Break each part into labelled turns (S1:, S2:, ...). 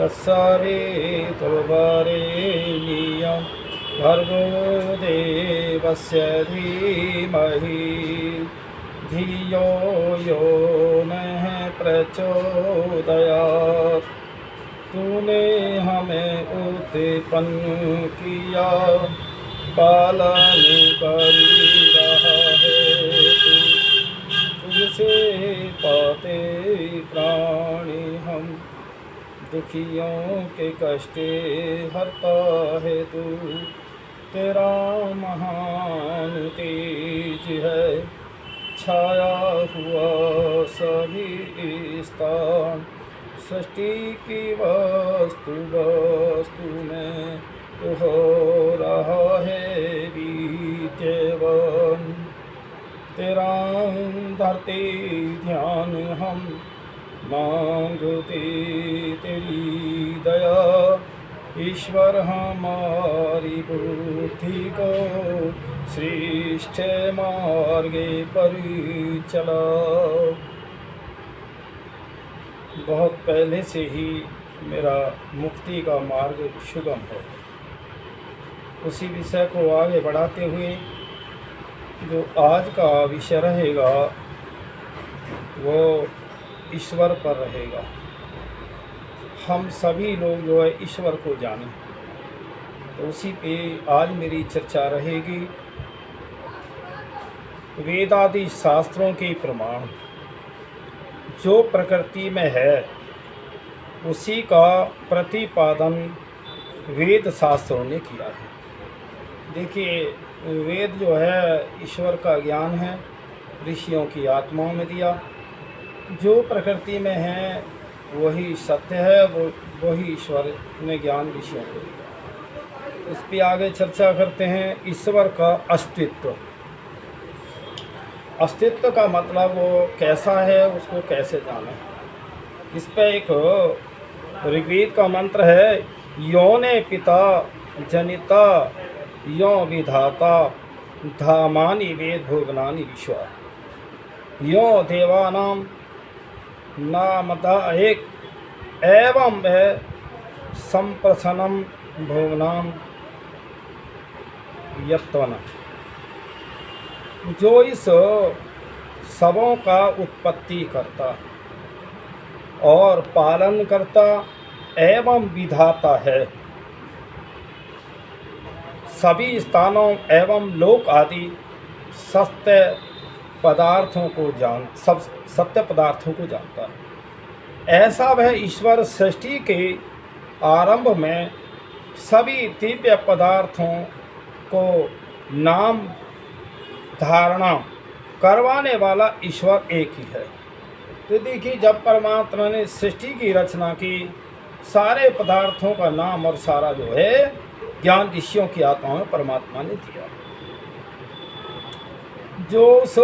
S1: तत्सवितुर्वरेण्यं भर्गो देवस्य धीमहि धियो यो नः प्रचोदयात्। तूने हमें उत्पन्न किया, पालन कर रहा है तू। तुझसे पाते प्राणी हम, दुखियों के कष्ट हरता है तू। तेरा महान तेज है, छाया हुआ सभी स्थान। सृष्टि की वस्तु वस्तु में तो हो रहा है विद्यमान। तेरा धरते ध्यान हम मांगते तेरी दया। ईश्वर हमारी बुद्धि को श्रेष्ठ मार्गे पर चलाओ। बहुत पहले से ही मेरा मुक्ति का मार्ग सुगम है। उसी विषय को आगे बढ़ाते हुए जो आज का विषय रहेगा वो ईश्वर पर रहेगा। हम सभी लोग जो है ईश्वर को जानें, तो उसी पे आज मेरी चर्चा रहेगी। वेदादि शास्त्रों के प्रमाण जो प्रकृति में है उसी का प्रतिपादन वेद शास्त्रों ने किया है। देखिए, वेद जो है ईश्वर का ज्ञान है, ऋषियों की आत्माओं में दिया। जो प्रकृति में है वही सत्य है, वही ईश्वर ने ज्ञान ऋषियों को दिया। इस पर आगे चर्चा करते हैं। ईश्वर का अस्तित्व। अस्तित्व का मतलब वो कैसा है, उसको कैसे जाने। इस पर एक ऋग्वेद का मंत्र है, योने पिता जनिता यो विधाता धामानि वेद भोगनानि विश्वा। यो देवानां नामदा एक एवं संप्रसन्नं भोगनां यत्वन। जो इस सबों का उत्पत्ति करता और पालन करता एवं विधाता है, सभी स्थानों एवं लोक आदि सत्य पदार्थों को जानता है। ऐसा वह ईश्वर सृष्टि के आरंभ में सभी दिव्य पदार्थों को नाम धारणा करवाने वाला ईश्वर एक ही है। तो देखिए, जब परमात्मा ने सृष्टि की रचना की, सारे पदार्थों का नाम और सारा जो है ज्ञान ऋषियों की आत्मा में परमात्मा ने दिया। जो उस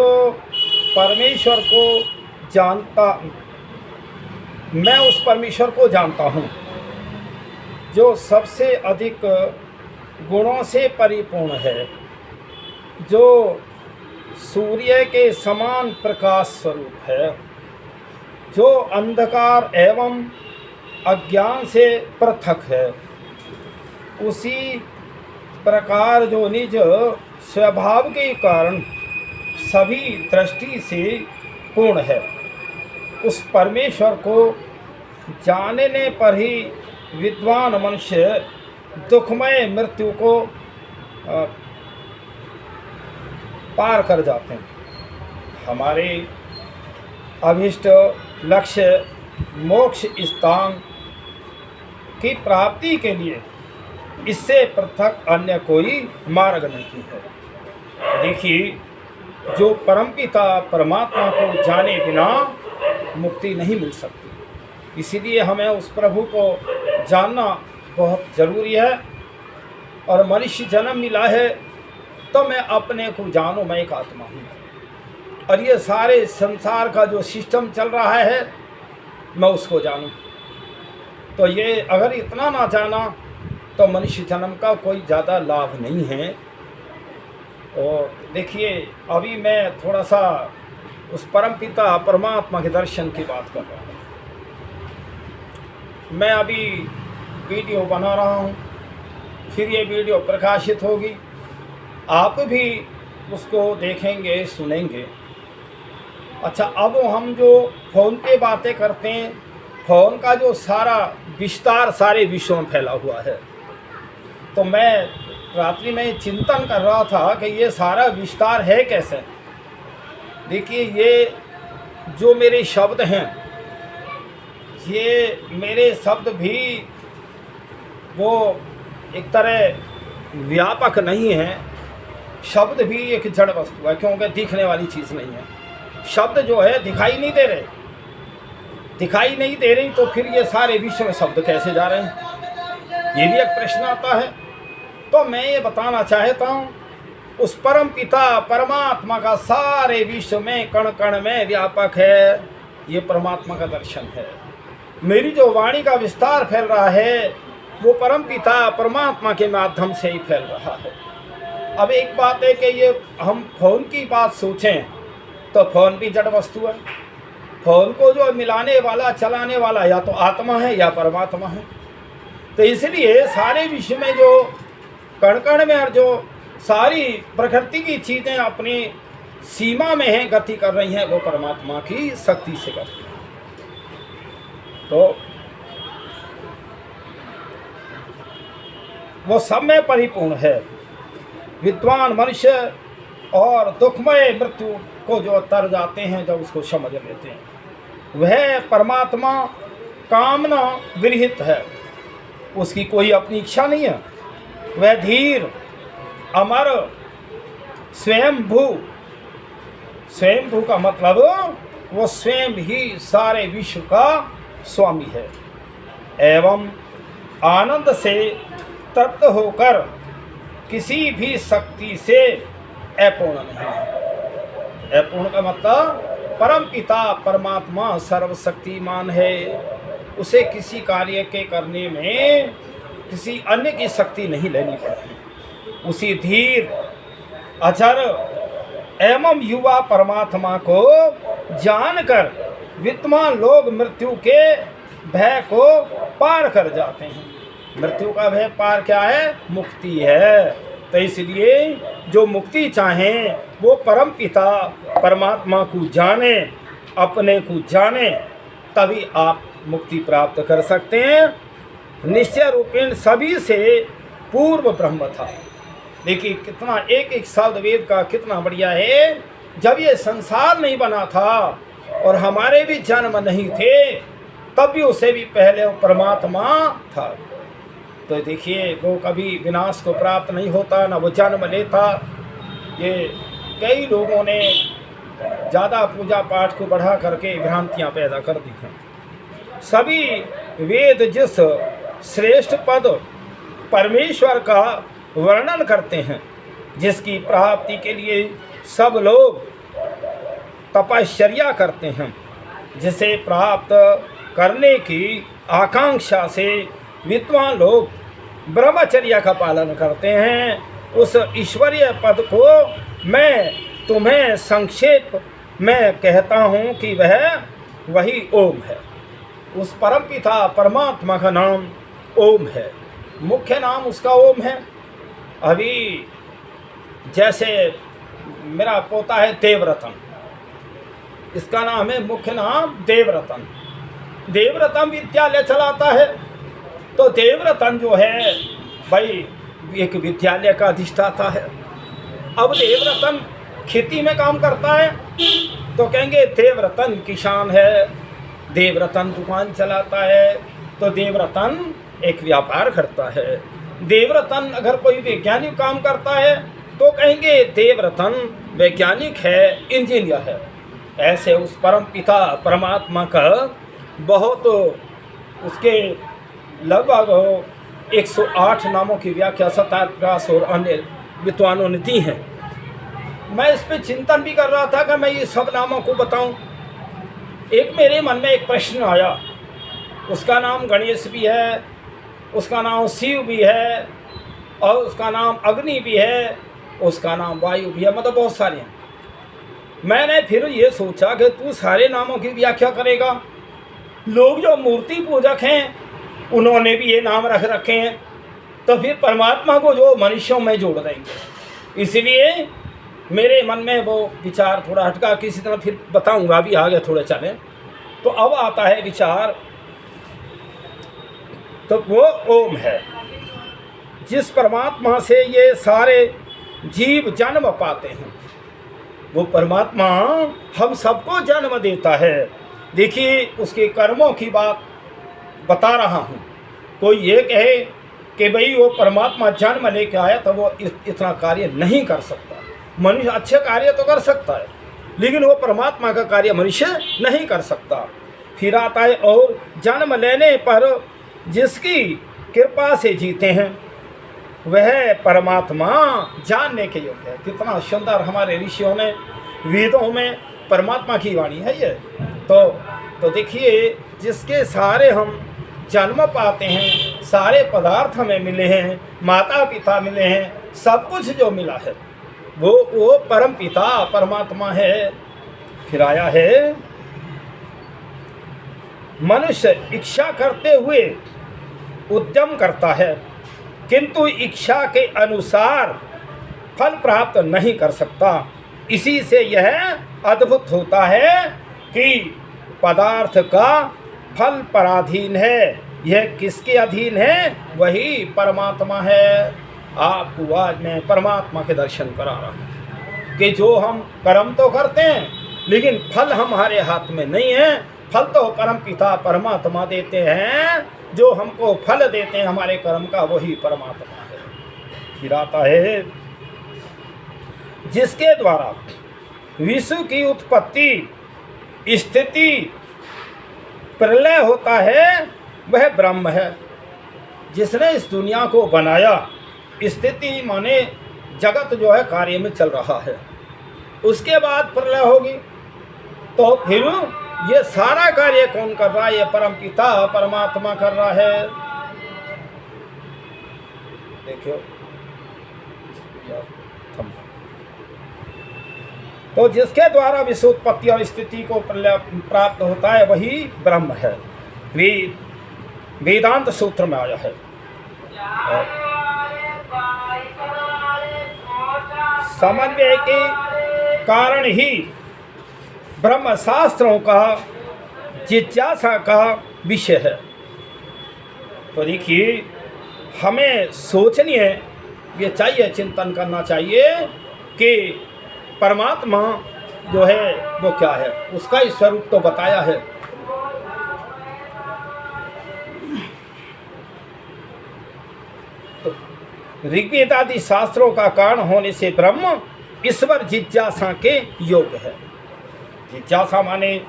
S1: परमेश्वर को जानता, मैं उस परमेश्वर को जानता हूँ जो सबसे अधिक गुणों से परिपूर्ण है, जो सूर्य के समान प्रकाश स्वरूप है, जो अंधकार एवं अज्ञान से पृथक है। उसी प्रकार जो निज स्वभाव के कारण सभी दृष्टि से पूर्ण है, उस परमेश्वर को जानने पर ही विद्वान मनुष्य दुखमय मृत्यु को पार कर जाते हैं। हमारे अभीष्ट लक्ष्य मोक्ष स्थान की प्राप्ति के लिए इससे पृथक अन्य कोई मार्ग नहीं है। देखिए, जो परमपिता परमात्मा को जाने बिना मुक्ति नहीं मिल सकती। इसीलिए हमें उस प्रभु को जानना बहुत ज़रूरी है। और मनुष्य जन्म मिला है तो मैं अपने को जानूं, मैं एक आत्मा हूँ। और ये सारे संसार का जो सिस्टम चल रहा है मैं उसको जानूं। तो ये अगर इतना ना जाना तो मनुष्य जन्म का कोई ज़्यादा लाभ नहीं है। और देखिए, अभी मैं थोड़ा सा उस परमपिता परमात्मा के दर्शन की बात कर रहा हूँ। मैं अभी वीडियो बना रहा हूँ, फिर ये वीडियो प्रकाशित होगी, आप भी उसको देखेंगे, सुनेंगे। अच्छा, अब हम जो फ़ोन पे बातें करते हैं, फ़ोन का जो सारा विस्तार सारे विश्व में फैला हुआ है, तो मैं रात्रि में चिंतन कर रहा था कि ये सारा विस्तार है कैसे। देखिए, ये जो मेरे शब्द हैं, ये मेरे शब्द भी वो एक तरह व्यापक नहीं है। शब्द भी एक जड़ वस्तु है, क्योंकि दिखने वाली चीज़ नहीं है। शब्द जो है दिखाई नहीं दे रहे, दिखाई नहीं दे रही, तो फिर ये सारे विश्व में शब्द कैसे जा रहे हैं, ये भी एक प्रश्न आता है। तो मैं ये बताना चाहता हूँ, उस परम पिता परमात्मा का सारे विश्व में कण कण में व्यापक है, ये परमात्मा का दर्शन है। मेरी जो वाणी का विस्तार फैल रहा है, वो परम पिता परमात्मा के माध्यम से ही फैल रहा है। अब एक बात है कि ये हम फ़ोन की बात सोचें, तो फ़ोन भी जड़ वस्तु है। फ़ोन को जो मिलाने वाला, चलाने वाला या तो आत्मा है या परमात्मा है। तो इसलिए सारे विश्व में जो कण कण में और जो सारी प्रकृति की चीज़ें अपनी सीमा में हैं, गति कर रही हैं, वो परमात्मा की शक्ति से करती हैं। तो वो सब में परिपूर्ण है। विद्वान मनुष्य और दुखमय मृत्यु को जो तर जाते हैं, जब उसको समझ लेते हैं, वह परमात्मा कामना विरहित है, उसकी कोई अपनी इच्छा नहीं है। वह धीर, अमर, स्वयंभू। स्वयंभू का मतलब वो स्वयं ही सारे विश्व का स्वामी है, एवं आनंद से तृप्त होकर किसी भी शक्ति से अपूर्ण नहीं है। अपूर्ण का मतलब परम पिता परमात्मा सर्वशक्तिमान है, उसे किसी कार्य के करने में किसी अन्य की शक्ति नहीं लेनी पड़ती। उसी धीर, अचर एवं युवा परमात्मा को जानकर विद्वान लोग मृत्यु के भय को पार कर जाते हैं। मृत्यु का भय पार क्या है? मुक्ति है। तो इसलिए जो मुक्ति चाहें, वो परम पिता परमात्मा को जाने, अपने को जाने, तभी आप मुक्ति प्राप्त कर सकते हैं। निश्चय रूपेण सभी से पूर्व ब्रह्म था। देखिए कितना एक एक शब्द वेद का कितना बढ़िया है। जब ये संसार नहीं बना था और हमारे भी जन्म नहीं थे, तब भी उसे भी पहले वो परमात्मा था। तो देखिए वो कभी विनाश को प्राप्त नहीं होता, ना वो जन्म लेता। ये कई लोगों ने ज़्यादा पूजा पाठ को बढ़ा करके भ्रांतियाँ पैदा कर दी हैं। सभी वेद जिस श्रेष्ठ पद परमेश्वर का वर्णन करते हैं, जिसकी प्राप्ति के लिए सब लोग तपश्चर्या करते हैं, जिसे प्राप्त करने की आकांक्षा से विद्वान लोग ब्रह्मचर्या का पालन करते हैं, उस ईश्वरीय पद को मैं तुम्हें संक्षेप में कहता हूँ कि वह वही ओम है। उस परम पिता परमात्मा का नाम ओम है, मुख्य नाम उसका ओम है। अभी जैसे मेरा पोता है देवरतन, इसका नाम है मुख्य नाम देवरतन। देवरतन विद्यालय चलाता है। तो देवरतन जो है भाई एक विद्यालय का अधिष्ठाता है। अब देवरतन खेती में काम करता है तो कहेंगे देवरतन किसान है। देवरतन दुकान चलाता है तो देवरतन एक व्यापार करता है। देवरतन अगर कोई वैज्ञानिक काम करता है तो कहेंगे देवरतन वैज्ञानिक है, इंजीनियर है। ऐसे उस परम पिता परमात्मा का बहुत, उसके लगभग 108 नामों की व्याख्या सत्याप्रकाश और अन्य विद्वानों ने दी है। मैं इस पर चिंतन भी कर रहा था कि मैं ये सब नामों को बताऊं। एक मेरे मन में एक प्रश्न आया, उसका नाम गणेश भी है, उसका नाम शिव भी है, और उसका नाम अग्नि भी है, उसका नाम वायु भी है, मतलब बहुत सारे हैं। मैंने फिर ये सोचा कि तू सारे नामों की व्याख्या करेगा। लोग जो मूर्ति पूजक हैं उन्होंने भी ये नाम रख रखे हैं, तो फिर परमात्मा को जो मनुष्यों में जोड़ देंगे। इसलिए मेरे मन में वो विचार थोड़ा हटका, किसी तरह फिर बताऊंगा, अभी आगे थोड़े चले। तो अब आता है विचार, तो वो ओम है जिस परमात्मा से ये सारे जीव जन्म पाते हैं। वो परमात्मा हम सबको जन्म देता है। देखिए उसके कर्मों की बात बता रहा हूँ। कोई ये कहे कि भाई वो परमात्मा जन्म लेके आया तो वो इतना कार्य नहीं कर सकता। मनुष्य अच्छे कार्य तो कर सकता है, लेकिन वो परमात्मा का कार्य मनुष्य नहीं कर सकता। फिर आता है और जन्म लेने पर जिसकी कृपा से जीते हैं वह परमात्मा जानने के योग्य है। कितना सुंदर हमारे ऋषियों ने वेदों में परमात्मा की वाणी है ये। तो देखिए जिसके सारे हम जन्म पाते हैं, सारे पदार्थ हमें मिले हैं, माता पिता मिले हैं, सब कुछ जो मिला है वो परम पिता परमात्मा है। फिर आया है मनुष्य इच्छा करते हुए उद्यम करता है, किंतु इच्छा के अनुसार फल प्राप्त नहीं कर सकता। इसी से यह अद्भुत होता है कि पदार्थ का फल पराधीन है। यह किसके अधीन है? वही परमात्मा है। आपको आज मैं परमात्मा के दर्शन करा रहा हूँ कि जो हम कर्म तो करते हैं, लेकिन फल हमारे हाथ में नहीं है। फल तो परम पिता परमात्मा देते हैं। जो हमको फल देते हैं हमारे कर्म का, वही परमात्मा है। फिर आता है जिसके द्वारा विश्व की उत्पत्ति, स्थिति, प्रलय होता है वह ब्रह्म है। जिसने इस दुनिया को बनाया, स्थिति माने जगत जो है कार्य में चल रहा है, उसके बाद प्रलय होगी, तो फिर ये सारा कार्य कौन कर रहा है? ये परम पिता परमात्मा कर रहा है। देखियो तो जिसके द्वारा विश्व उत्पत्ति और स्थिति को प्राप्त होता है वही ब्रह्म है। वेदांत सूत्र में आया है। समन्वय के कारण ही ब्रह्म शास्त्रों का जिज्ञासा का विषय है। तो देखिए हमें सोचनीय ये चाहिए, चिंतन करना चाहिए कि परमात्मा जो है वो क्या है, उसका ही स्वरूप तो बताया है। तो ऋग्वेद आदि शास्त्रों का कारण होने से ब्रह्म ईश्वर जिज्ञासा के योग्य है। जिज्ञासा माने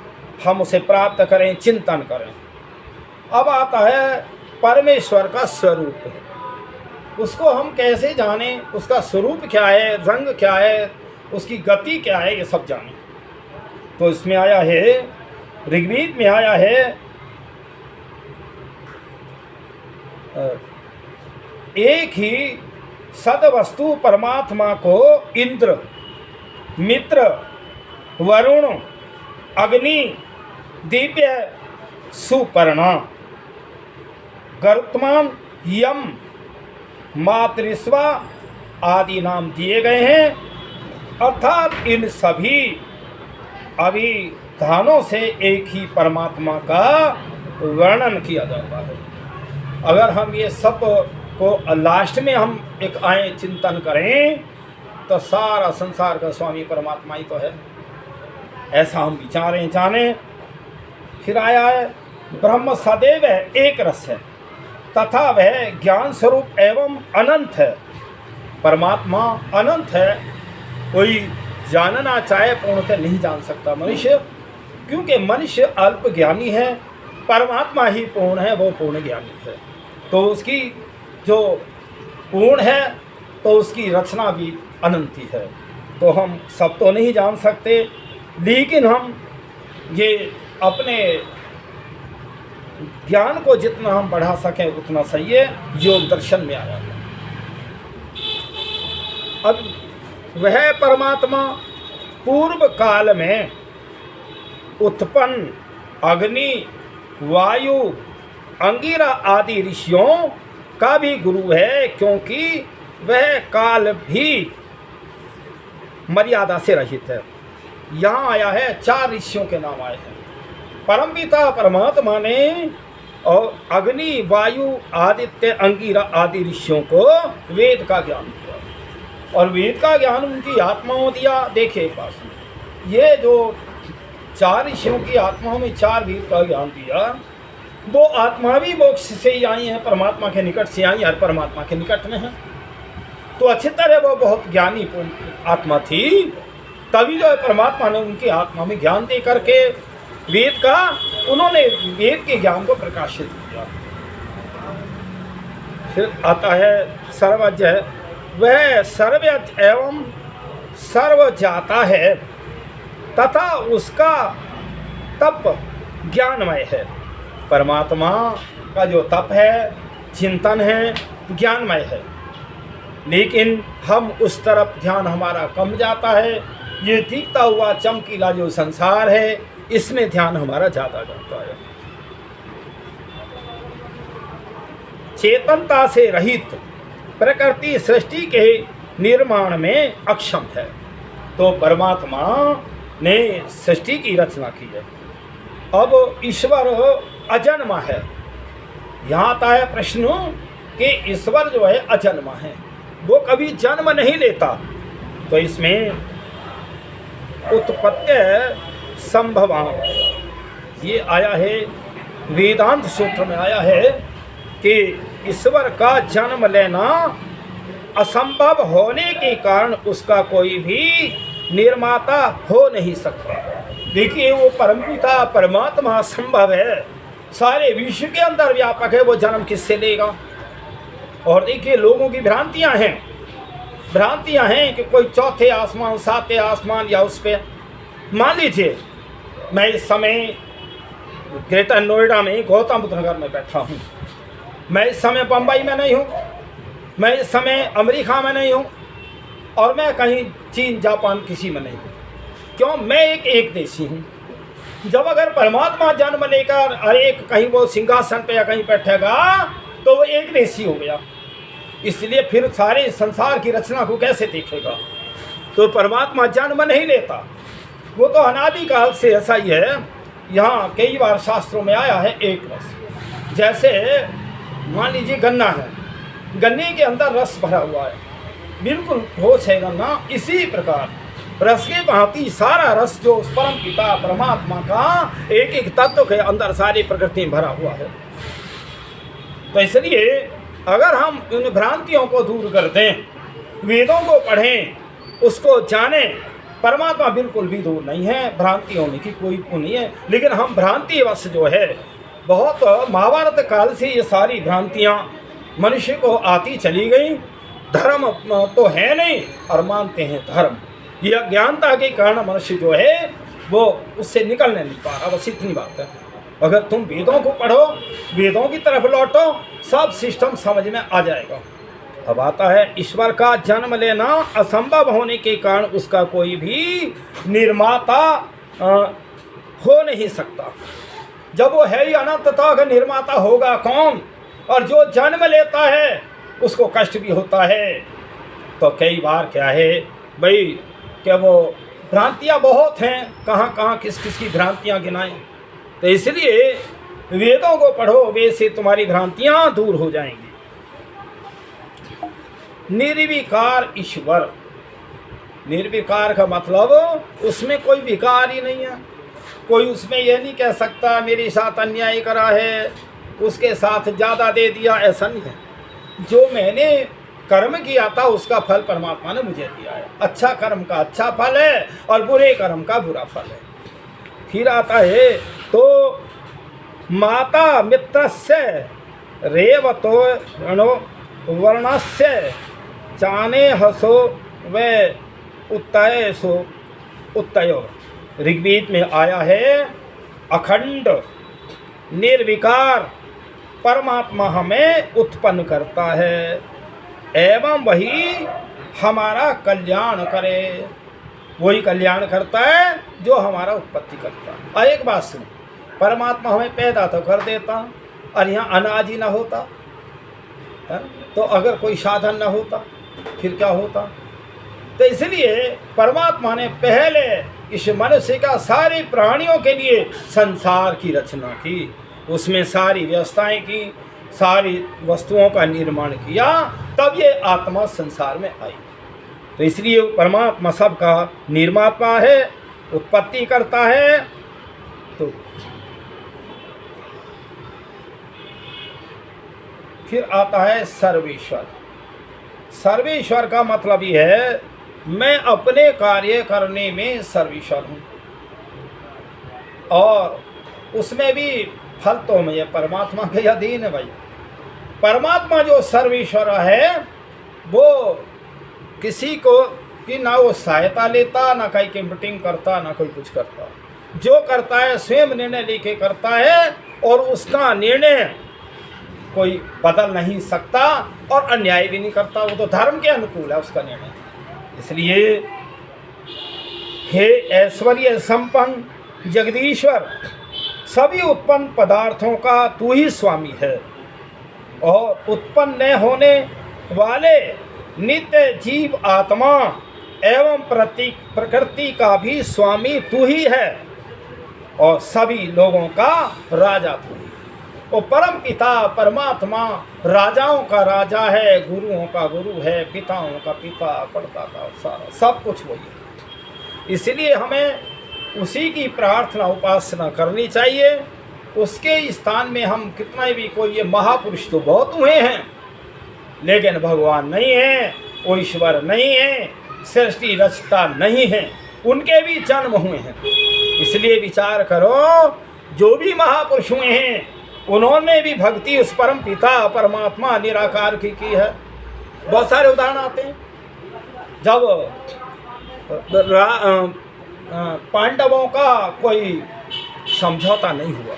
S1: हम उसे प्राप्त करें, चिंतन करें। अब आता है परमेश्वर का स्वरूप। उसको हम कैसे जानें? उसका स्वरूप क्या है, रंग क्या है, उसकी गति क्या है, ये सब जानें। तो इसमें आया है, ऋग्वेद में आया है, एक ही सदवस्तु परमात्मा को इंद्र, मित्र, वरुण, अग्नि, दिव्य, सुपर्णा, गरुत्मान, यम, मातृस्वा आदि नाम दिए गए हैं। अर्थात इन सभी अभिधानों से एक ही परमात्मा का वर्णन किया जाता है। अगर हम ये सब को लास्ट में हम एक आए चिंतन करें तो सारा संसार का स्वामी परमात्मा ही तो है, ऐसा हम विचारें जाने। फिर आया है ब्रह्म सदैव एक रस है तथा वह ज्ञान स्वरूप एवं अनंत है। परमात्मा अनंत है, कोई जानना चाहे पूर्णतः नहीं जान सकता मनुष्य, क्योंकि मनुष्य अल्प ज्ञानी है, परमात्मा ही पूर्ण है, वो पूर्ण ज्ञानी है। तो उसकी जो पूर्ण है तो उसकी रचना भी अनंत ही है। तो हम सब तो नहीं जान सकते, लेकिन हम ये अपने ज्ञान को जितना हम बढ़ा सकें उतना सही है। योग दर्शन में आया है। अब वह परमात्मा पूर्व काल में उत्पन्न अग्नि, वायु, अंगिरा आदि ऋषियों का भी गुरु है, क्योंकि वह काल भी मर्यादा से रहित है। यहाँ आया है 4 ऋषियों के नाम आए हैं। परमपिता परमात्मा ने और अग्नि, वायु, आदित्य, अंगिरा आदि ऋषियों को वेद का ज्ञान दिया, और वेद का ज्ञान उनकी आत्माओं दिया। देखिए पास में ये जो 4 ऋषियों की आत्माओं में 4 वेद का ज्ञान दिया, वो आत्मा भी मोक्ष से ही आई हैं, परमात्मा के निकट से आई, हर परमात्मा के निकट में है। तो अच्छी तरह वो बहुत ज्ञानी आत्मा थी, तभी जो है परमात्मा ने उनकी आत्मा में ज्ञान दे करके वेद का, उन्होंने वेद के ज्ञान को प्रकाशित किया। फिर आता है सर्वज्ञ, वह सर्वज्ञ एवं सर्वजाता है तथा उसका तप ज्ञानमय है। परमात्मा का जो तप है, चिंतन है, ज्ञानमय है, लेकिन हम उस तरफ ध्यान हमारा कम जाता है। ये दिखता हुआ चमकीला जो संसार है, इसमें ध्यान हमारा ज़्यादा जाता है। चेतनता से रहित प्रकृति सृष्टि के निर्माण में अक्षम है। तो परमात्मा ने सृष्टि की रचना की है। अब ईश्वर अजन्मा है। यहाँ आता है प्रश्न कि ईश्वर जो है अजन्मा है, वो कभी जन्म नहीं लेता। तो इसमें उत्पत्ति संभवा ये आया है, वेदांत सूत्र में आया है कि ईश्वर का जन्म लेना असंभव होने के कारण उसका कोई भी निर्माता हो नहीं सकता। देखिए वो परमपिता परमात्मा संभव है, सारे विश्व के अंदर व्यापक है, वो जन्म किससे लेगा। और देखिए लोगों की भ्रांतियां हैं कि कोई चौथे आसमान, 7वें आसमान या उस पर, मान लीजिए मैं इस समय ग्रेटर नोएडा में गौतम बुद्ध नगर में बैठा हूँ, मैं इस समय बम्बई में नहीं हूँ, मैं इस समय अमेरिका में नहीं हूँ, और मैं कहीं चीन जापान किसी में नहीं हूँ। क्यों? मैं एक देशी हूँ। जब अगर परमात्मा जन्म लेकर एक कहीं वो सिंहासन पे या कहीं बैठेगा तो वो एक देशी हो गया। इसलिए फिर सारे संसार की रचना को कैसे देखेगा। तो परमात्मा जन्म नहीं लेता, वो तो अनादिकाल से ऐसा ही है। यहाँ कई बार शास्त्रों में आया है एक रस, जैसे मान लीजिए गन्ना है, गन्ने के अंदर रस भरा हुआ है, बिल्कुल ठोस है गन्ना। इसी प्रकार रस के भांति सारा रस जो उस परम पिता परमात्मा का एक एक तत्व के अंदर सारी प्रकृति में भरा हुआ है। तो इसलिए अगर हम उन भ्रांतियों को दूर कर दें, वेदों को पढ़ें, उसको जानें, परमात्मा बिल्कुल भी दूर नहीं है, भ्रांति होने की कोई नहीं है। लेकिन हम भ्रांतिवश जो है, बहुत महाभारत काल से ये सारी भ्रांतियाँ मनुष्य को आती चली गई। धर्म तो है नहीं और मानते हैं धर्म। ये अज्ञानता के कारण मनुष्य जो है वो उससे निकलने नहीं पा रहा। बस इतनी बात है। अगर तुम वेदों को पढ़ो, वेदों की तरफ लौटो, सब सिस्टम समझ में आ जाएगा। अब आता है ईश्वर का जन्म लेना असंभव होने के कारण उसका कोई भी निर्माता हो नहीं सकता। जब वो है ही अनंत, तो अगर निर्माता होगा कौन। और जो जन्म लेता है उसको कष्ट भी होता है। तो कई बार क्या है भाई, क्या वो भ्रांतियाँ बहुत हैं, कहाँ कहाँ किस किस की भ्रांतियाँ गिनाएं। तो इसलिए वेदों को पढ़ो, वेद से तुम्हारी भ्रांतियाँ दूर हो जाएंगी। निर्विकार ईश्वर, निर्विकार का मतलब उसमें कोई विकार ही नहीं है। कोई उसमें यह नहीं कह सकता मेरे साथ अन्याय करा है, उसके साथ ज़्यादा दे दिया, ऐसा नहीं है। जो मैंने कर्म किया था उसका फल परमात्मा ने मुझे दिया है। अच्छा कर्म का अच्छा फल है और बुरे कर्म का बुरा फल है। फिर आता है तो माता मित्रस्य रेवतो वर्णस्य चाने हसो व उत्तय सो उत्तयो। ऋग्वेद में आया है अखंड निर्विकार परमात्मा हमें उत्पन्न करता है एवं वही हमारा कल्याण करे। वही कल्याण करता है जो हमारा उत्पत्ति करता है। और एक बात सुनो, परमात्मा हमें पैदा तो कर देता, और यहाँ अनाज ही ना होता है, तो अगर कोई साधन ना होता फिर क्या होता। तो इसलिए परमात्मा ने पहले इस मनुष्य का सारे प्राणियों के लिए संसार की रचना की, उसमें सारी व्यवस्थाएं की, सारी वस्तुओं का निर्माण किया, तब ये आत्मा संसार में आई। तो इसलिए परमात्मा सबका निर्माता है, उत्पत्ति करता है। तो फिर आता है सर्वेश्वर। सर्वेश्वर का मतलब ये है मैं अपने कार्य करने में सर्वेश्वर हूँ, और उसमें भी फल तो मैं परमात्मा के अधीन है भाई। परमात्मा जो सर्वेश्वर है वो किसी को कि ना वो सहायता लेता, ना कहीं की मीटिंग करता, ना कोई कुछ करता। जो करता है स्वयं निर्णय लेके करता है, और उसका निर्णय कोई बदल नहीं सकता और अन्याय भी नहीं करता। वो तो धर्म के अनुकूल है उसका निर्णय। इसलिए हे ऐश्वर्य संपन्न जगदीश्वर, सभी उत्पन्न पदार्थों का तू ही स्वामी है, और उत्पन्न न होने वाले नित्य जीव आत्मा एवं प्रकृति का भी स्वामी तू ही है, और सभी लोगों का राजा तू ही। वो परम पिता परमात्मा राजाओं का राजा है, गुरुओं का गुरु है, पिताओं का पिता, परदाता, सारा सब कुछ वही है। इसलिए हमें उसी की प्रार्थना उपासना करनी चाहिए। उसके स्थान में हम कितना भी कोई, ये महापुरुष तो बहुत हुए हैं, लेकिन भगवान नहीं है, वो ईश्वर नहीं है, सृष्टि रचता नहीं है, उनके भी जन्म हुए हैं। इसलिए विचार करो, जो भी महापुरुष हुए हैं उन्होंने भी भक्ति उस परम पिता परमात्मा निराकार की है। बहुत सारे उदाहरण आते हैं। जब पांडवों का कोई समझौता नहीं हुआ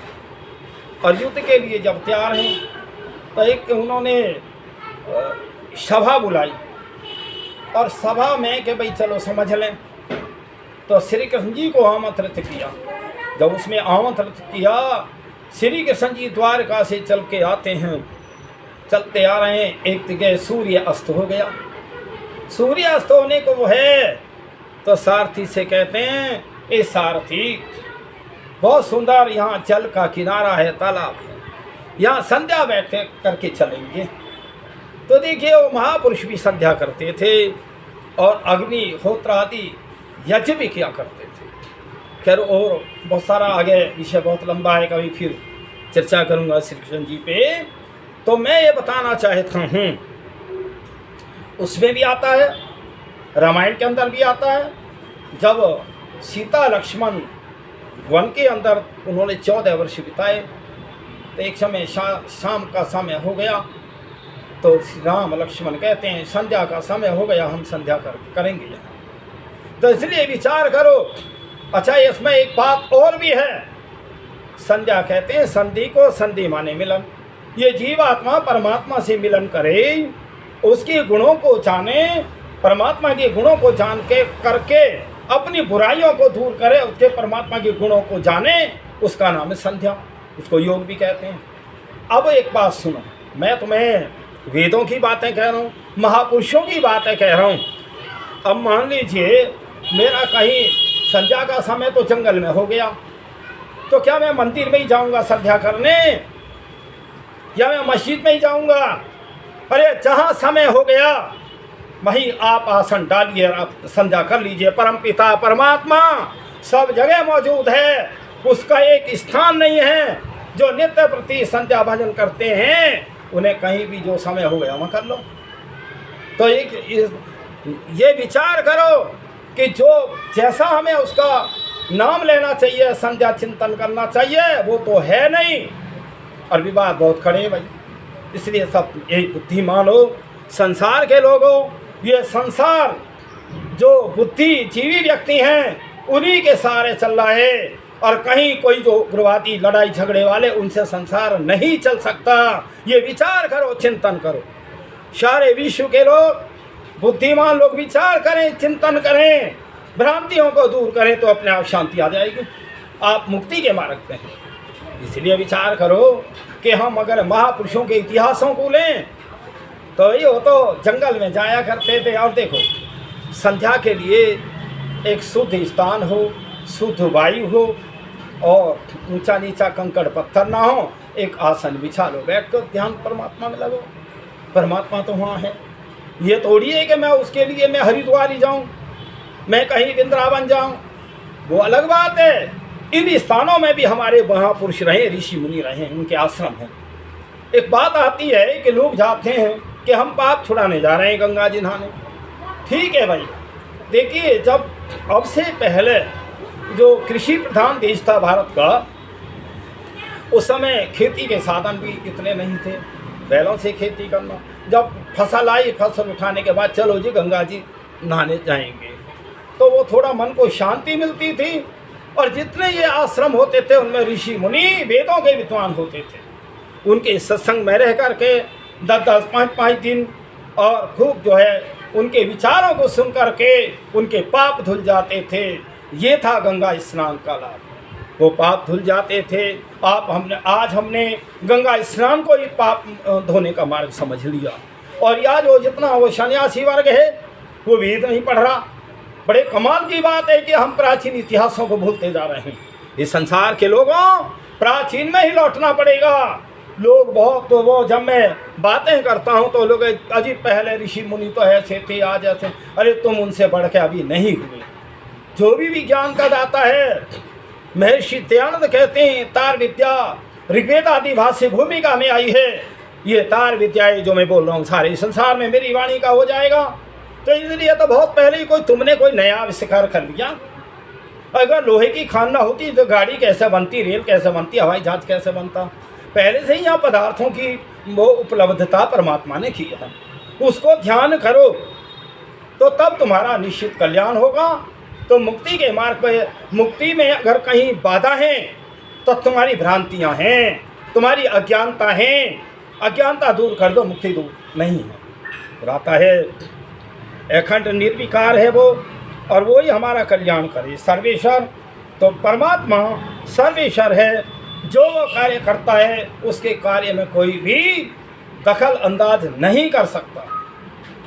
S1: और युद्ध के लिए जब तैयार हैं, तो एक उन्होंने सभा बुलाई, और सभा में कि भाई चलो समझ लें, तो श्री कृष्ण जी को आमंत्रित किया। जब उसमें आमंत्रित किया, श्री कृष्ण जी द्वारका से चल के आते हैं, चलते आ रहे हैं, एक जगह सूर्य अस्त हो गया। सूर्य अस्त होने को वो है, तो सारथी से कहते हैं, ए सारथी, बहुत सुंदर यहाँ जल का किनारा है, तालाब है, यहाँ संध्या बैठे करके चलेंगे। तो देखिए वो महापुरुष भी संध्या करते थे और अग्निहोत्र आदि यज्ञ भी किया करते थे। खैर और बहुत सारा आगे विषय बहुत लंबा है, कभी फिर चर्चा करूंगा श्री कृष्ण जी पे। तो मैं ये बताना चाहता हूँ, उसमें भी आता है, रामायण के अंदर भी आता है, जब सीता लक्ष्मण वन के अंदर उन्होंने 14 वर्ष बिताए, तो एक समय शाम का समय हो गया, तो राम लक्ष्मण कहते हैं संध्या का समय हो गया, हम संध्या करेंगे यहाँ। तो इसलिए विचार करो। अच्छा, इसमें एक बात और भी है, संध्या कहते हैं संधि को, संधि माने मिलन। ये जीवात्मा परमात्मा से मिलन करे, उसके गुणों को जाने, परमात्मा के गुणों को जान के करके अपनी बुराइयों को दूर करे, उसके परमात्मा के गुणों को जाने, उसका नाम है संध्या। उसको योग भी कहते हैं। अब एक बात सुनो, मैं तुम्हें वेदों की बातें कह रहा हूँ, महापुरुषों की बातें कह रहा हूँ। अब मान लीजिए मेरा कहीं संध्या का समय तो जंगल में हो गया, तो क्या मैं मंदिर में ही जाऊंगा संध्या करने, या मैं मस्जिद में ही जाऊंगा? अरे जहाँ समय हो गया वहीं आप आसन डालिए, आप संध्या कर लीजिए। परम पिता परमात्मा सब जगह मौजूद है, उसका एक स्थान नहीं है। जो नित्य प्रति संध्या भजन करते हैं उन्हें कहीं भी जो समय हो गया वहाँ कर लो। तो ये विचार करो कि जो जैसा हमें उसका नाम लेना चाहिए, संध्या चिंतन करना चाहिए, वो तो है नहीं, और विवाद बहुत खड़े हैं भाई। इसलिए सब यही बुद्धिमान हो, संसार के लोगों, ये संसार जो बुद्धिजीवी व्यक्ति हैं उन्हीं के सहारे चल रहा है, और कहीं कोई जो उग्रवादी लड़ाई झगड़े वाले, उनसे संसार नहीं चल सकता। ये विचार करो, चिंतन करो। सारे विश्व के लोग, बुद्धिमान लोग विचार करें, चिंतन करें, भ्रांतियों को दूर करें, तो अपने आप शांति आ जाएगी, आप मुक्ति के मार्ग पे हैं। इसलिए विचार करो कि हम अगर महापुरुषों के इतिहासों को लें तो ये वो तो जंगल में जाया करते थे। और देखो, संध्या के लिए एक शुद्ध स्थान हो, शुद्ध वायु हो और ऊंचा नीचा कंकड़ पत्थर ना हो, एक आसन बिछा लो, बैठ कर ध्यान परमात्मा में लगो। परमात्मा तो वहाँ है। ये थोड़ी है कि मैं उसके लिए मैं हरिद्वार ही जाऊँ, मैं कहीं वृंदावन जाऊँ, वो अलग बात है। इन स्थानों में भी हमारे महापुरुष रहे, ऋषि मुनि रहे, उनके आश्रम हैं। एक बात आती है कि लोग जाते हैं कि हम पाप छुड़ाने जा रहे हैं गंगा जी नहाने। ठीक है भाई, देखिए जब अब से पहले जो कृषि प्रधान देश था भारत का, उस समय खेती के साधन भी इतने नहीं थे, बैलों से खेती करना। जब फसल आई, फसल उठाने के बाद चलो जी गंगा जी नहाने जाएंगे, तो वो थोड़ा मन को शांति मिलती थी। और जितने ये आश्रम होते थे उनमें ऋषि मुनि वेदों के विद्वान होते थे। उनके सत्संग में रह करके 10-10, 5-5 दिन और खूब जो है उनके विचारों को सुन करके उनके पाप धुल जाते थे। ये था गंगा स्नान का लाभ, वो पाप धुल जाते थे। आज हमने गंगा स्नान को ही पाप धोने का मार्ग समझ लिया। और या जो जितना वो सन्यासी वर्ग है वो वेद नहीं पढ़ रहा। बड़े कमाल की बात है कि हम प्राचीन इतिहासों को भूलते जा रहे हैं। इस संसार के लोगों, प्राचीन में ही लौटना पड़ेगा। लोग बहुत, तो वो जब मैं बातें करता हूँ तो लोग अजी पहले ऋषि मुनि तो ऐसे थे, आज ऐसे, अरे तुम उनसे बढ़ के अभी नहीं हुए। जो भी विज्ञान का दाता है, महर्षि दयानंद कहते हैं तार विद्या ऋग्वेद आदि भाष्य भूमिका में आई है। ये तार विद्याएं जो मैं बोल रहा हूँ सारे संसार में मेरी वाणी का हो जाएगा। तो इसलिए तो बहुत पहले ही तुमने कोई नया आविष्कार कर लिया। अगर लोहे की खान ना होती तो गाड़ी कैसे बनती, रेल कैसे बनती, हवाई जहाज कैसे बनता। पहले से ही यहाँ पदार्थों की वो उपलब्धता परमात्मा ने की है, उसको ध्यान करो तो तब तुम्हारा निश्चित कल्याण होगा। तो मुक्ति के मार्ग पर, मुक्ति में अगर कहीं बाधा है तो तुम्हारी भ्रांतियाँ हैं, तुम्हारी अज्ञानता हैं। अज्ञानता दूर कर दो, मुक्ति दूर नहीं है। रहता है अखंड निर्विकार है वो, और वो ही हमारा कल्याण करे। सर्वेश्वर तो परमात्मा सर्वेश्वर है। जो वो कार्य करता है उसके कार्य में कोई भी दखल अंदाज नहीं कर सकता।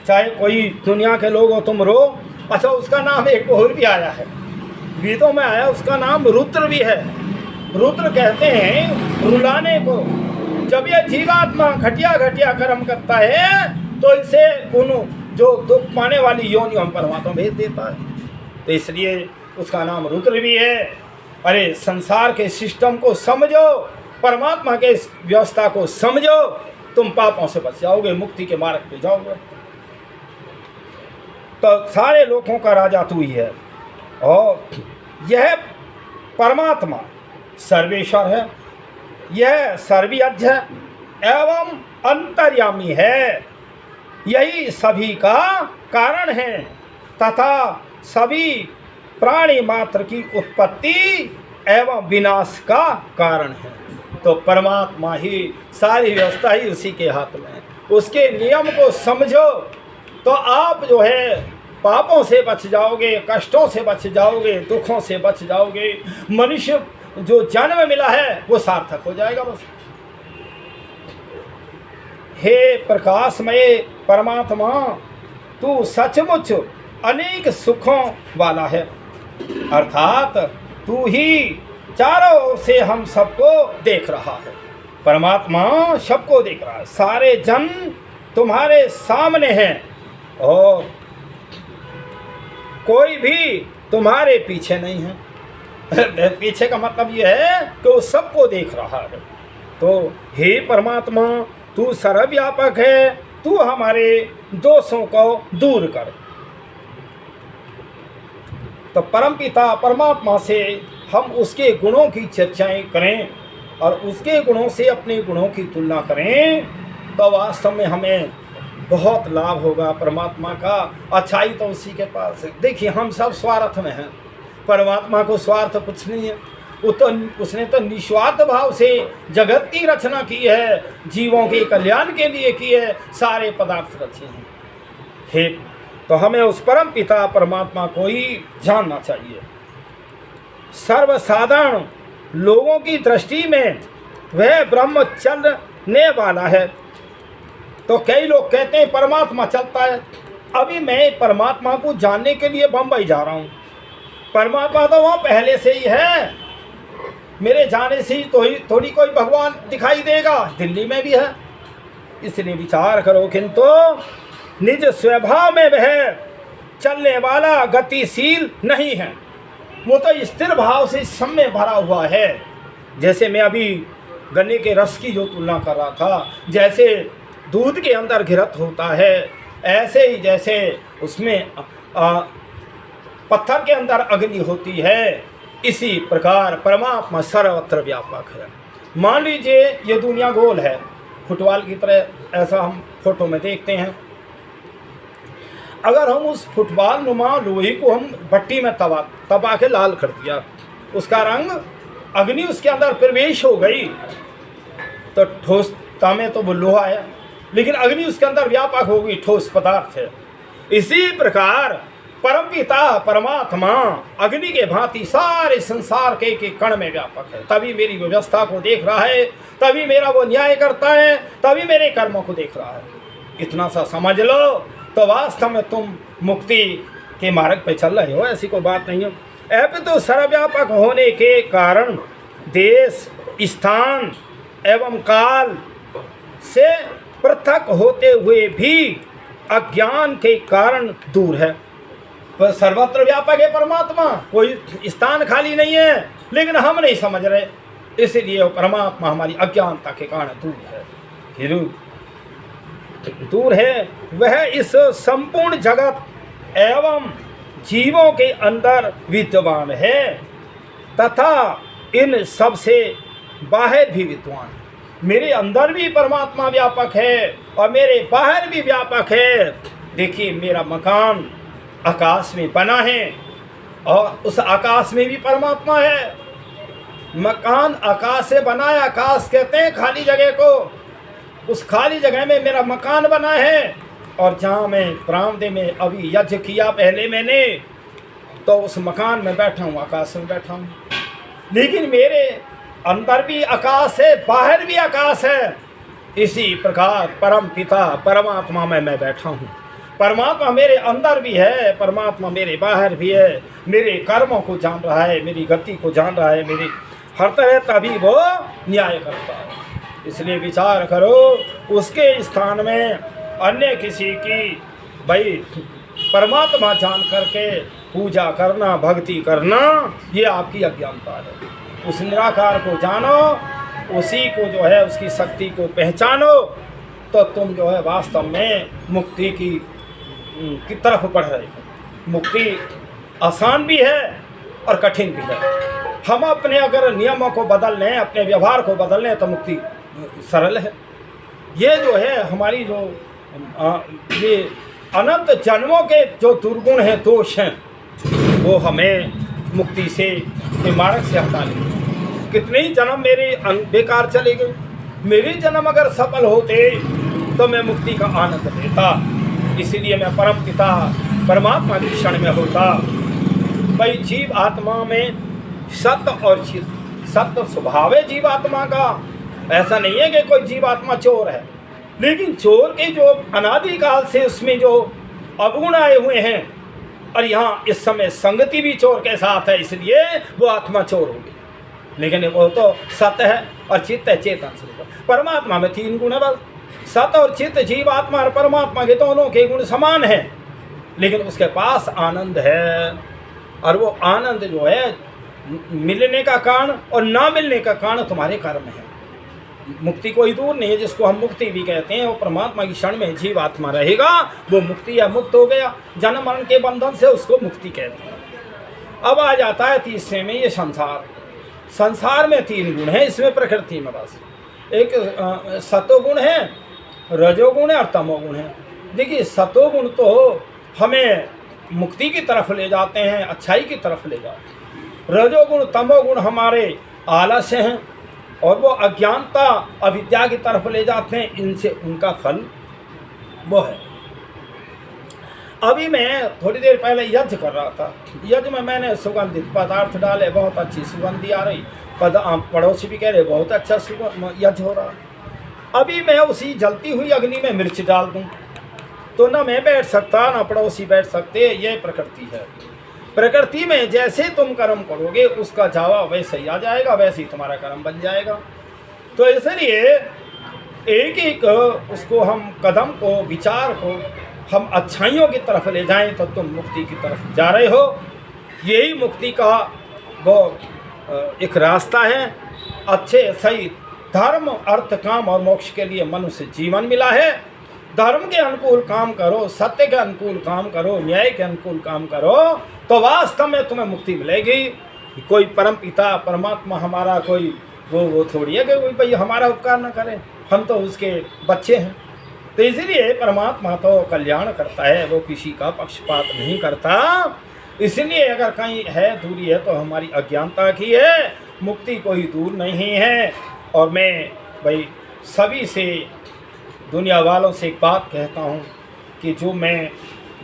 S1: चाहे कोई दुनिया के लोग हो, तुम रो, अच्छा उसका नाम एक और भी आया है, वेदों में आया, उसका नाम रुद्र भी है। रुद्र कहते हैं रुलाने को। जब ये जीवात्मा घटिया घटिया कर्म करता है तो इसे उन जो दुख पाने वाली योनियों में परमात्मा भेज देता है। तो इसलिए उसका नाम रुद्र भी है। अरे संसार के सिस्टम को समझो, परमात्मा के व्यवस्था को समझो, तुम पापों से बच जाओगे, मुक्ति के मार्ग पे जाओगे। तो सारे लोगों का राजा तू ही है। और यह परमात्मा सर्वेश्वर है, यह सर्वज्ञ एवं अंतर्यामी है। यही सभी का कारण है तथा सभी प्राणी मात्र की उत्पत्ति एवं विनाश का कारण है। तो परमात्मा ही, सारी व्यवस्था ही उसी के हाथ में है। उसके नियम को समझो तो आप जो है पापों से बच जाओगे, कष्टों से बच जाओगे, दुखों से बच जाओगे। मनुष्य जो जन्म मिला है वो सार्थक हो जाएगा बस। हे प्रकाशमय परमात्मा, तू सचमुच अनेक सुखों वाला है, अर्थात तू ही चारों ओर से हम सबको देख रहा है। परमात्मा सबको देख रहा है, सारे जन तुम्हारे सामने हैं और कोई भी तुम्हारे पीछे नहीं है। पीछे का मतलब यह है कि वो सबको देख रहा है। तो हे परमात्मा, तू सर्वव्यापक है, तू हमारे दोषों को दूर कर। तो परमपिता परमात्मा से हम उसके गुणों की चर्चाएं करें और उसके गुणों से अपने गुणों की तुलना करें तो वास्तव में हमें बहुत लाभ होगा परमात्मा का। अच्छाई तो उसी के पास है। देखिए हम सब स्वार्थ में हैं, परमात्मा को स्वार्थ कुछ नहीं है। उसने तो निस्वार्थ भाव से जगत की रचना की है, जीवों के कल्याण के लिए की है, सारे पदार्थ रचे हैं। हे तो हमें उस परम पिता परमात्मा को ही जानना चाहिए। सर्वसाधारण लोगों की दृष्टि में वह ब्रह्म चलने वाला है। तो कई लोग कहते हैं परमात्मा चलता है। अभी मैं परमात्मा को जानने के लिए बम्बई जा रहा हूँ। परमात्मा तो वहाँ पहले से ही है, मेरे जाने से ही तो ही थोड़ी कोई भगवान दिखाई देगा। दिल्ली में भी है। इसलिए विचार करो, किंतु निज स्वभाव में वह चलने वाला गतिशील नहीं है। वो तो स्थिर भाव से सब में भरा हुआ है। जैसे मैं अभी गन्ने के रस की जो तुलना कर रहा था, जैसे दूध के अंदर घिरत होता है, ऐसे ही जैसे उसमें पत्थर के अंदर अग्नि होती है, इसी प्रकार परमात्मा सर्वत्र व्यापक है। मान लीजिए ये दुनिया गोल है, फुटबॉल की तरह, ऐसा हम फोटो में देखते हैं। अगर हम उस फुटबॉल नुमा लोहे को हम भट्टी में तबा के लाल कर दिया, उसका रंग, अग्नि उसके अंदर प्रवेश हो गई, तो ठोस तामे तो वो लोहा है, लेकिन अग्नि उसके अंदर व्यापक होगी, ठोस पदार्थ है। इसी प्रकार परमपिता परमात्मा अग्नि के भांति सारे संसार के कण में व्यापक है। तभी मेरी व्यवस्था को देख रहा है, तभी मेरा वो न्याय करता है, तभी मेरे कर्मों को देख रहा है। इतना सा समझ लो तो वास्तव में तुम मुक्ति के मार्ग पे चल रहे हो। ऐसी कोई बात नहीं है। ऐप तो सर्वव्यापक होने के कारण देश, स्थान एवं काल से पृथक होते हुए भी अज्ञान के कारण दूर है। पर सर्वत्र व्यापक है परमात्मा, कोई स्थान खाली नहीं है, लेकिन हम नहीं समझ रहे, इसलिए वो परमात्मा हमारी अज्ञानता के कारण दूर है। फिर दूर है वह इस संपूर्ण जगत एवं जीवों के अंदर विद्यमान है तथा इन सब से बाहर भी विद्वान है। मेरे अंदर भी परमात्मा व्यापक है और मेरे बाहर भी व्यापक है। देखिए मेरा मकान आकाश में बना है और उस आकाश में भी परमात्मा है। मकान आकाश से बना है, आकाश कहते हैं खाली जगह को। उस खाली जगह में मेरा मकान बना है, और जहाँ मैं प्राणदेह में अभी यज्ञ किया पहले मैंने, तो उस मकान में बैठा हूँ, आकाश में बैठा हूँ। लेकिन मेरे अंदर भी आकाश है, बाहर भी आकाश है। इसी प्रकार परम पिता परमात्मा में मैं बैठा हूँ। परमात्मा मेरे अंदर भी है, परमात्मा मेरे बाहर भी है। मेरे कर्मों को जान रहा है, मेरी गति को जान रहा है, मेरी हर तरह, तभी वो न्याय करता है। इसलिए विचार करो, उसके स्थान में अन्य किसी की भाई परमात्मा जान करके पूजा करना, भक्ति करना, ये आपकी अज्ञानता है। उस निराकार को जानो, उसी को जो है उसकी शक्ति को पहचानो, तो तुम जो है वास्तव में मुक्ति की तरफ बढ़ रहे हो। मुक्ति आसान भी है और कठिन भी है। हम अपने अगर नियमों को बदल लें, अपने व्यवहार को बदल लें, तो मुक्ति सरल है। ये जो है हमारी जो ये अनंत जन्मों के जो दुर्गुण हैं, दोष हैं, वो हमें मुक्ति से के मार्ग से हटा लेंगे। कितने ही जन्म मेरे बेकार चले गए। मेरे जन्म अगर सफल होते तो मैं मुक्ति का आनंद लेता। इसीलिए मैं परम पिता परमात्मा की क्षण में होता। भाई जीव आत्मा में सत्य और चित, सत्य स्वभाव है जीव आत्मा का। ऐसा नहीं है कि कोई जीवात्मा चोर है, लेकिन चोर के जो अनादिकाल से उसमें जो अवगुण आए हुए हैं, और यहाँ इस समय संगति भी चोर के साथ है, इसलिए वो आत्मा चोर होगी। लेकिन वो तो सत्य है और चित्त है, चेतन स्वरूप। परमात्मा में 3 गुण है बस, सत्य और चित्त। जीवात्मा और परमात्मा के दोनों के गुण समान हैं, लेकिन उसके पास आनंद है, और वो आनंद जो है मिलने का कारण और ना मिलने का कारण तुम्हारे कर्म है। मुक्ति कोई दूर नहीं है, जिसको हम मुक्ति भी कहते हैं, वो परमात्मा की क्षण में जीवात्मा रहेगा, वो मुक्ति या मुक्त हो गया। जन्म मरण के बंधन से उसको मुक्ति कहते हैं। अब आ जाता है तीसरे में ये संसार। संसार में 3 गुण हैं, इसमें प्रकृति में बस एक सतोगुण है, रजोगुण है और तमोगुण है। देखिए सतोगुण तो हमें मुक्ति की तरफ ले जाते हैं, अच्छाई की तरफ ले जाते हैं। रजोगुण तमोगुण हमारे आलस्य हैं और वो अज्ञानता अविद्या की तरफ ले जाते हैं। इनसे उनका फल वो है। अभी मैं थोड़ी देर पहले यज्ञ कर रहा था। यज्ञ में मैंने सुगंधित पदार्थ डाले, बहुत अच्छी सुगंधी आ रही, पड़ोसी भी कह रहे बहुत अच्छा यज्ञ हो रहा। अभी मैं उसी जलती हुई अग्नि में मिर्च डाल दूं तो ना मैं बैठ सकता ना पड़ोसी बैठ सकते। ये प्रकृति है। प्रकृति में जैसे तुम कर्म करोगे उसका जवाब वैसे ही आ जाएगा, वैसे ही तुम्हारा कर्म बन जाएगा। तो इसलिए एक एक उसको हम कदम को, विचार को हम अच्छाइयों की तरफ ले जाएं तो तुम मुक्ति की तरफ जा रहे हो। यही मुक्ति का वो एक रास्ता है। अच्छे सही धर्म, अर्थ, काम और मोक्ष के लिए मनुष्य जीवन मिला है। धर्म के अनुकूल काम करो, सत्य के अनुकूल काम करो, न्याय के अनुकूल काम करो तो वास्तव में तुम्हें मुक्ति मिलेगी। कोई परम पिता परमात्मा हमारा कोई वो थोड़ी है कि कोई भाई हमारा उपकार न करे, हम तो उसके बच्चे हैं। तो इसलिए परमात्मा तो कल्याण करता है, वो किसी का पक्षपात नहीं करता। इसलिए अगर कहीं है दूरी है तो हमारी अज्ञानता की है, मुक्ति कोई दूर नहीं है। और मैं भाई सभी से, दुनिया वालों से एक बात कहता हूँ कि जो मैं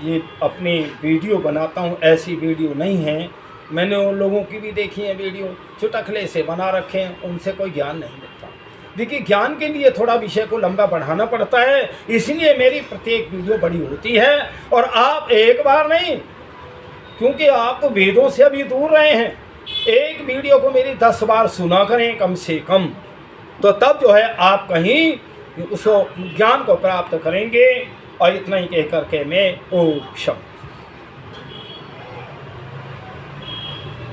S1: ये अपनी वीडियो बनाता हूँ ऐसी वीडियो नहीं है। मैंने उन लोगों की भी देखी है वीडियो, चुटकुले से बना रखे हैं, उनसे कोई ज्ञान नहीं मिलता। देखिए ज्ञान के लिए थोड़ा विषय को लंबा बढ़ाना पड़ता है, इसलिए मेरी प्रत्येक वीडियो बड़ी होती है। और आप एक बार नहीं, क्योंकि आप तो वेदों से अभी दूर रहे हैं, एक वीडियो को मेरी 10 बार सुना करें कम से कम, तो तब जो है आप कहीं उस ज्ञान को प्राप्त करेंगे। और इतना ही कह करके मैं ओम शम।